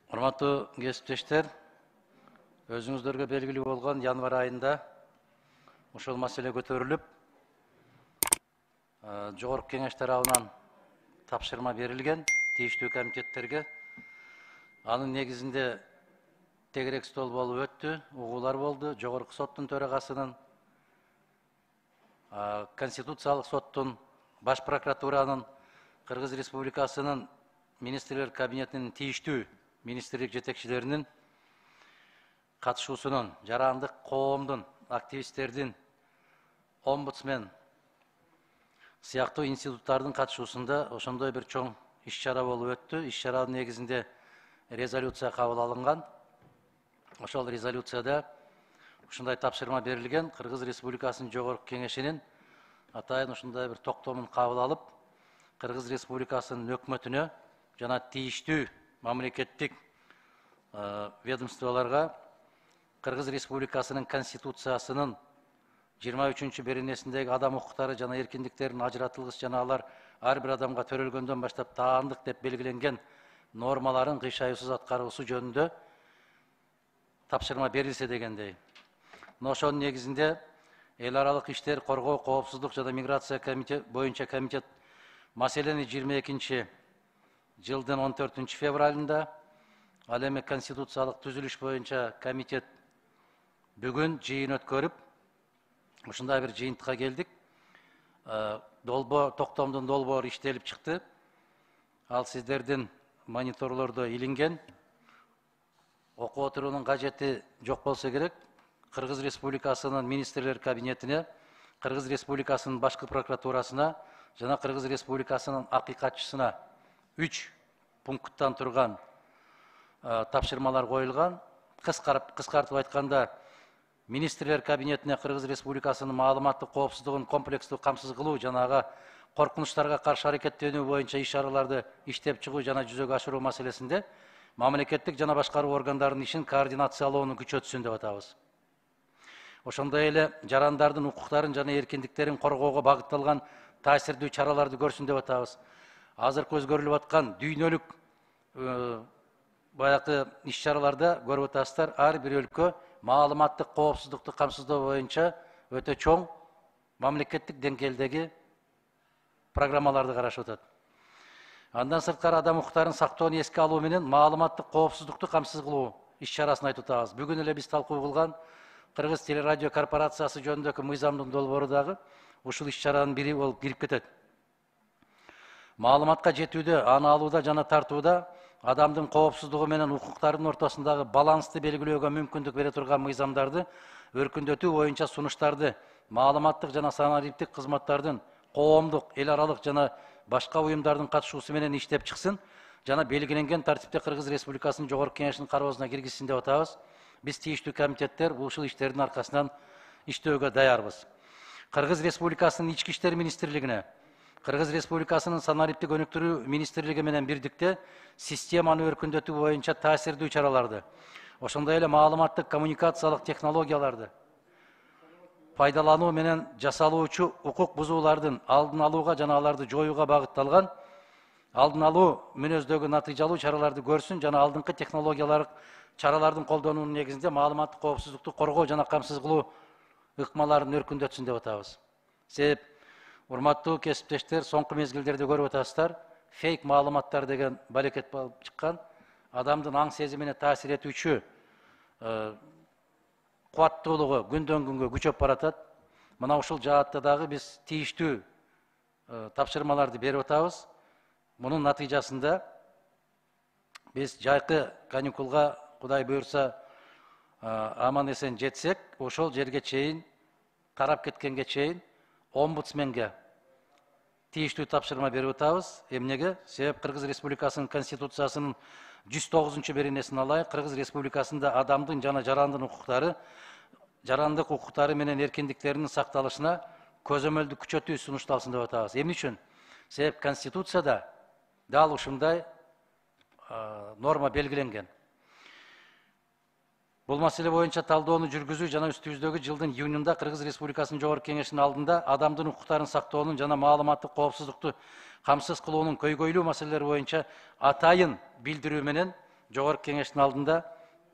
Урматтуу кесиптештер, өзүңүздөргө белгилүү болгон январь айында ушул маселе көтөрүлүп, жогорку кеңеш тарабынан тапшырма берилген тийиштүү комитеттерге. Анын негизинде тегерек стол болуп өттү, угуулар болду. Жогорку соттун төрагасынын, Конституциялык соттун, Баш прокуратуранын, Кыргыз Республикасынын министрлер кабинетинин тийиштүү министрлик жетекчилеринин катышуусунун, жарандык коомдун, активисттердин, омбудсмен сыяктуу институттардын катышуусунда ошондой бир чоң иш-чара болуп өттү. Иш-чаранын негизинде резолюция кабыл алынган. Ошол резолюцияда ушундай тапшырма берилген: Кыргыз Республикасынын жогорку кеңешинин атайын ушундай бир токтомун кабыл алып, Кыргыз Республикасынын өкмөтүнө жана тийиштүү мамлекеттик ведомстволорго Кыргыз Республикасынын Конституциясынын 23-чү беренесиндеги адам укуктары жана эркиндиктерин ажыратылгыс жана алар ар бир адамга төрөлгөндөн баштап таандык деп белгиленген нормаларын кыйшайуусуз аткаруусу жөнүндө тапшырма берилсе дегендей. Ошонун негизинде эл аралык иштер, коргоо, коопсуздук жана миграция боюнча комитет маселени 22-жылдын 14-февралында, ал эми конституциялык түзүлүш боюнча комитет бүгүн жыйын өткөрүп, ушундай бир жыйынтыкка келдик. Токтомдун долбоору иштелип чыкты. Ал сиздердин мониторлордо илинген. Окуп отуруунун кажети жок болсо керек. Кыргыз Республикасынын министрлер кабинетине, Кыргыз Республикасынын башкы прокуратурасына жана Кыргыз Республикасынын акыйкатчысына 3 пункттан турган тапшырмалар коюлган. Кыскартып айтканда, министрлер кабинетине Кыргыз Республикасынын маалыматтык коопсуздугун комплекстүү камсыз кылуу жана коркунучтарга каршы аракеттенүү боюнча иш-чараларды иштеп чыгуу жана жүзөгө ашыруу маселесинде мамлекеттик жана башкаруу органдарынын ишин координациялоону күчөтсүн деп атабыз. Ошондой эле жарандардын укуктарын жана эркиндиктерин коргоого багытталган таасирдүү чараларды көрсүн деп атабыз. Азыркы өзгөрүлүп аткан дүйнөлүк баягы иш-чараларда көрүп атасыздар, ар бир өлкө маалыматтык коопсуздукту камсыздоо боюнча өтө чоң мамлекеттик деңгээлдеги программаларды карашып атат. Андан сырткары адам укуктарын сактоону эске алуу менен маалыматтык коопсуздукту камсыз кылуу иш-чарасын айтып атабыз. Бүгүн эле биз талкуу кылган Кыргыз телерадио корпорациясы жөнүндөгү мыйзамдын долбоору дагы ушул иш-чаранын бири болуп кирип кетет. Маалыматка жетүүдө, аны алууда жана тартууда адамдын коопсуздугу менен укуктардын ортосундагы балансты белгилөөгө мүмкүндүк бере турган мыйзамдарды өркүндөтүү боюнча сунуштарды маалыматтык жана санариптик кызматтардын коомдук, эл аралык жана башка уюмдардын катышуусу менен иштеп чыксын жана белгиленген тартипте Кыргыз Республикасынын жогорку кеңешинин кароосуна киргизсин деп атабыз. Биз тийиштүү комитеттер ушул иштердин аркасынан иштөөгө даярбыз. Кыргыз Республикасынын ички иштер министрлигине, Кыргыз Республикасынын санариптик өнүктүрүү министрлиги менен бирдикте системаны өркүндөтүү боюнча таасирдүү чараларды, ошондой эле маалыматтык коммуникациялык технологияларды пайдалануу менен жасалуучу укук бузуулардын алдын алууга жана аларды жоюуга багытталган алдын алуу мүнөздөгү натыйжалуу чараларды көрсүн жана алдыңкы технологиялык чаралардын колдонуунун негизинде маалыматтык коопсуздукту коргоо жана камсыз кылуу ыкмаларын өркүндөтсүн деп атабыз. Себеп, урматтуу кесиптештер, соңку мезгилдерде көрүп атасыздар, фейк маалыматтар деген балекет болуп чыккан. Адамдын аң сезимине таасир этүүчү кубаттуулугу күндөн күнгө күчөп баратат. Мына ушул жаатта дагы биз тийиштүү тапшырмаларды берип атабыз. Мунун натыйжасында биз жайкы каникулга, Кудай буйрса, аман эсен жетсек, ошол жерге чейин, тарап кеткенге чейин омбудсменге тийиштүү тапшырма берип атабыз. Эмнеге? Себеп, Кыргыз Республикасынын Конституциясынын 109-чу беренесин алайык. Кыргыз Республикасында адамдын жана жарандык укуктары менен эркиндиктеринин сакталышына көзөмөлдү күчөтүү сунушталсын деп атабыз. Эмне үчүн? Себеп, Конституцияда дал ушундай норма белгиленген. Бул маселе боюнча талдоону жүргүзүү жана үстүбүздөгү жылдын июнунда Кыргыз Республикасынын жогорку кеңешинин алдында адамдын укуктарын сактоонун жана маалыматтык коопсуздукту камсыз кылуунун көйгөйлүү маселелери боюнча атайын билдирүү менен Жогорку Кеңештин алдында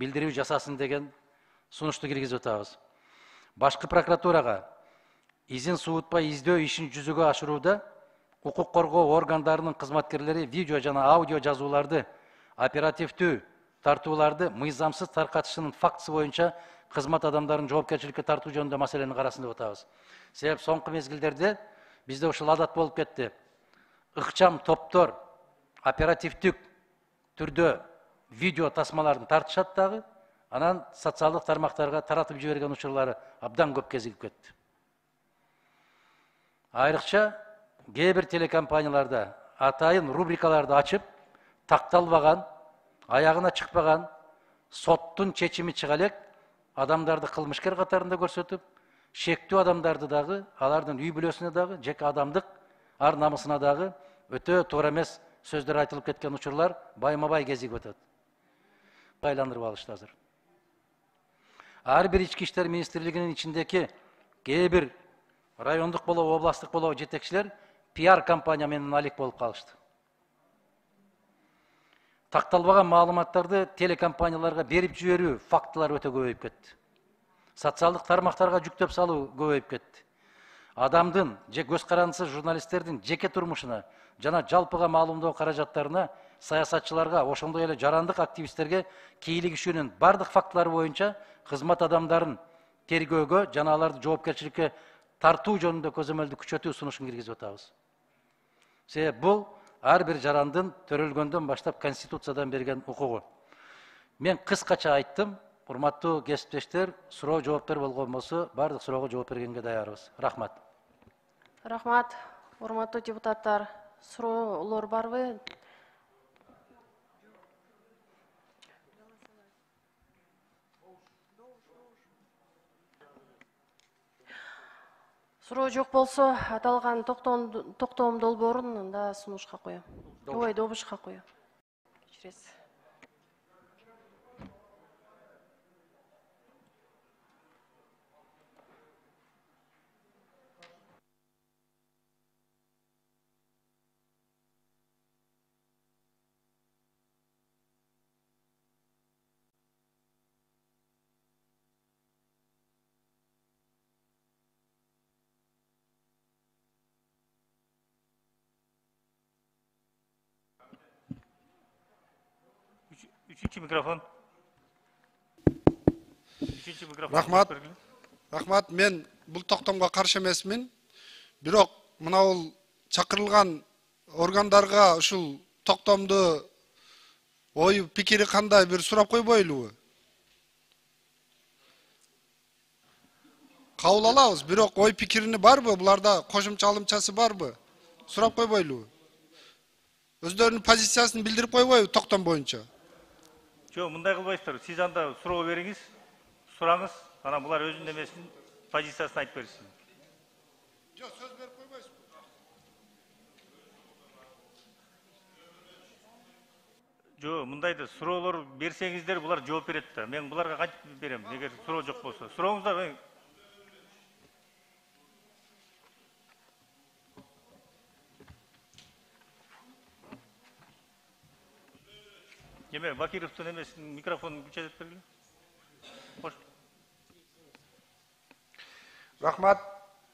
билдирүү жасасын деген сунушту киргизип атабыз. Башкы прокуратурага изин суутпай издөө ишин жүзөгө ашырууда укук коргоо органдарынын кызматкерлери видео жана аудио жазууларды, оперативдүү тартууларды мыйзамсыз таркатышынын фактысы боюнча кызмат адамдарын жоопкерчиликке тартуу жөнүндө маселени карасын деп атабыз. Себеп соңку мезгилдерде бизде ушул адат болуп кетти. Ыкчам топтор оперативдик түрдө видео тасмаларын тартышат дагы, анан социалдык тармактарга таратып жиберген учурлары абдан көп кезигип кетти. Айрыкча кээ бир телекомпанияларда атайын рубрикаларды ачып, такталбаган, аягына чыкпаган, соттун чечими чыга элек адамдарды кылмышкер катарында көрсөтүп, шектүү адамдарды дагы, алардын үй бүлөсүнө дагы, жеке адамдык ар намысына дагы өтө туура эмес сөздөр айтылып кеткен учурлар байма-бай кезигип өтөт. Айландырып алышты азыр. Ар бир ички иштер министрлигинин ичиндеги кээ бир райондук болобу, областтык болобу жетекчилер пиар компания менен алек болуп калышты. Такталбаган маалыматтарды телекомпанияларга берип жиберүү фактылары өтө көбөйүп кетти. Социалдык тармактарга жүктөп салуу көбөйүп кетти. Адамдын же көз карандысыз журналисттердин жеке турмушуна жана жалпыга маалымдоо каражаттарына, саясатчыларга, ошондой эле жарандык активисттерге кийлигишүүнүн бардык фактылары боюнча кызмат адамдарын тергөөгө жана аларды жоопкерчиликке тартуу жөнүндө көзөмөлдү күчөтүү сунушун киргизип атабыз. Себеп бул ар бир жарандын төрөлгөндөн баштап Конституциядан берген укугу. Мен кыскача айттым, урматтуу кесиптештер, суроо жооптор болгон болсо, бардык суроого жооп бергенге даярбыз. Рахмат. Рахмат, урматтуу депутаттар. Суроолор барбы? Суроо жок болсо, аталган токтом долбоорун да сунушка коем. Ой, добушка коем. Кечиресиз. Üçüncü mikrofon. Рахмат, мен бул токтомго каршы эмесмин. Бирок мынау чакырылган органдарга ушул токтомду ою пикири кандай бир сурап койбойлубу? Кабыл алабыз, бирок ой пикирини барбы? Буларда кошумча алымчасы барбы? Сурап койбойлубу? Өздөрүнүн позициясын билдирип койбойбу токтом боюнча? Жо, мындай кылбайсыздар. Сиз анда суроо бериңиз, сураңыз, анан булар өзүнүн эмесин позициясын айтып берсин. Жо, сөз берип койбойсузбу? Жо, мындайды суроолор берсеңиздер, булар жооп берет да. Мен буларга кантип берем, эгер суроо жок болсо. Сурооңуздар. Неме, Бакировтун эмесин микрофонун күчөтүп бергиле. Кош. Рахмат.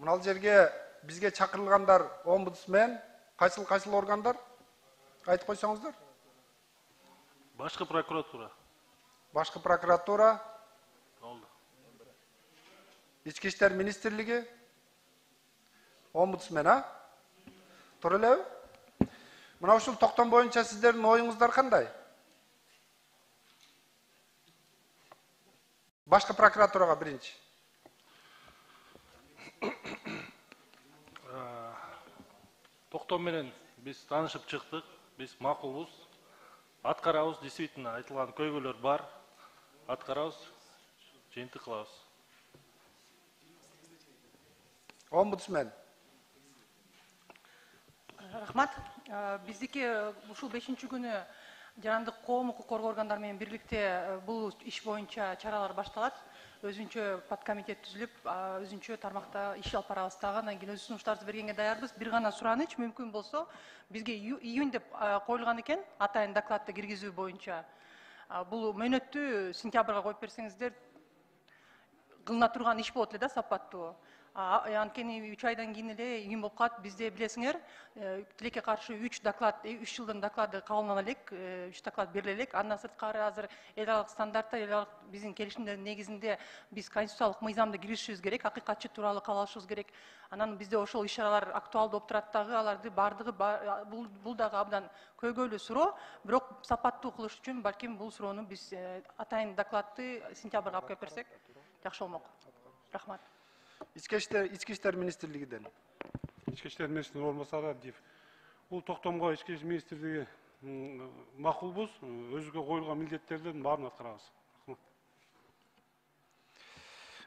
Мынал жерге бизге чакырылгандар омбудсмен, кайсыл органдар? Айтып койсоңуздар. Башкы прокуратура. Башкы прокуратура. Oldu. Ички иштер министрлиги. Омбудсмен, а? Туура элеби? Мына ушул токтом боюнча сиздердин оюңуздар кандай? Башкы прокуратурага биринчи. Токтом менен биз таанышып чыктык, биз макулбуз. Аткарабыз, действительно айтылган көйгөйлөр бар. Аткарабыз, жыйынтык кылабыз. Омбудсмен. Рахмат. Биздики ушул 5-күнү жарандык коом укук коргоо органдары менен бирликте бул иш боюнча чаралар башталат. Өзүнчө подкомитет түзүлүп, өзүнчө тармакта иш алып барабыз дагы. Андан кийин өз сунуштарыбызды бергенге даярбыз. Бир гана сураныч, мүмкүн болсо, бизге июнь деп коюлган экен, атайын докладты киргизүү боюнча. Бул мөөнөттү сентябрга коюп берсеңиздер кылына турган иш болот эле да, сапаттуу. Анткени 3 айдан кийин эле июнь болуп калат. Бизде билесиңер, тилекке каршы 3 доклад, 3 жылдын доклады кабыл алына элек, 3 доклад бериле элек. Андан сырткары азыр эл аралык стандарттар, эл аралык биздин келишимдердин негизинде биз конституциялык мыйзамды киргизишибиз керек, акыйкатчы тууралуу кабыл алышыбыз керек. Анан бизде ошол иш-чаралар актуалдуу болуп турат дагы, аларды бардыгы бул дагы абдан көйгөйлүү суроо, бирок сапаттуу кылыш үчүн балким бул суроону биз атайын докладты сентябрга алып келип берсек жакшы болмок. Рахмат. Ички иштер министрлигиден. Ички иштер министринин орун басары Абдиев. Бул токтомго ички иштер министрлиги макулбуз. Өзүгө коюлган милдеттердин баарын аткарабыз.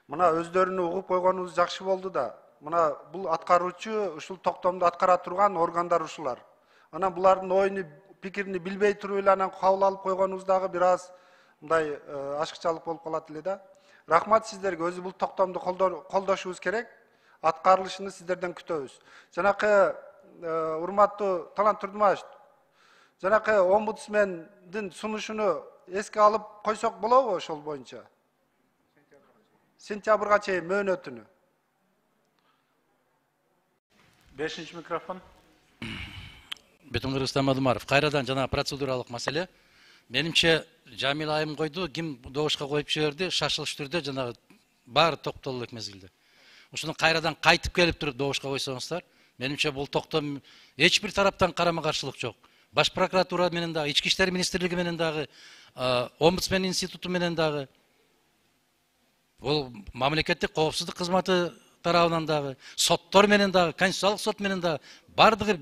Мына өздөрүнү угуп койгонубуз жакшы болду да. Мына бул аткаруучу ушул токтомду аткара турган органдар ушулар. Анан булардын оюну, пикирини билбей туруп эле анан кабыл алып койгонубуз дагы бир аз мындай ашыкчалык болуп калат эле да. Рахмат сиздерге, өзү бул токтомду колдошубуз керек. Аткарылышын сиздерден күтөбүз. Жанакы урматтуу Талант Турдумаев, жанакы омбудсмендин сунушуну эске алып койсок болобу ошол боюнча? Сентябрга чейин мөөнөтүнү. 5-ші микрофон. Бүтүн Кыргызстан Мадумаров. Кайрадан жана процедуралык маселе. Менимче Жамил айым койду, ким добушка коюп жиберди, шашылыш түрдө жанагы баары токтолду элек мезгилде. Ушуну кайрадан кайтып келип туруп добушка койсоңуздар, менимче бул токтом эч бир тараптан карама каршылык жок. Баш прокуратура менен дагы, ички иштер министрлиги менен дагы, омбудсмен институту менен дагы, бул мамлекеттик коопсуздук кызматы тарабынан дагы, соттор менен дагы, конституциялык сот менен дагы бардыгы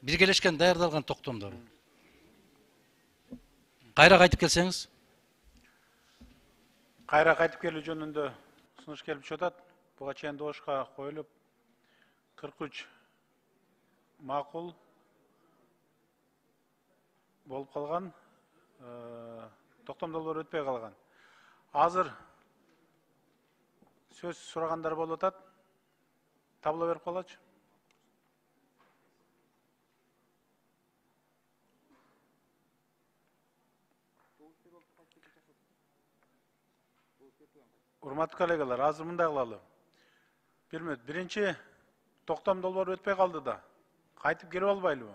биргелешкен даярдалган токтомдор. Кайра кайтып келсеңиз? Кайра кайтып келүү жөнүндө сунуш келип жатат. Буга чейин добушка коюлуп 43 макул болуп калган, токтом долбоор өтпөй калган. Азыр сөз сурагандар болуп атат. Табло берип калачы. Урматтуу коллегалар, азыр мындай кылалы. Биринчи токтом долбоор өтпөй калды да. Кайтып келип албайлыбы?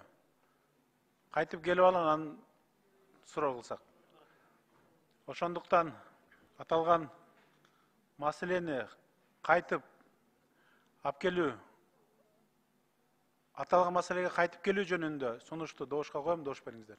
Кайтып келип алып анан суроо кылсак. Ошондуктан аталган маселени кайтып алып келүү, аталган маселеге кайтып келүү жөнүндө сунушту добушка коем, добуш бериңиздер.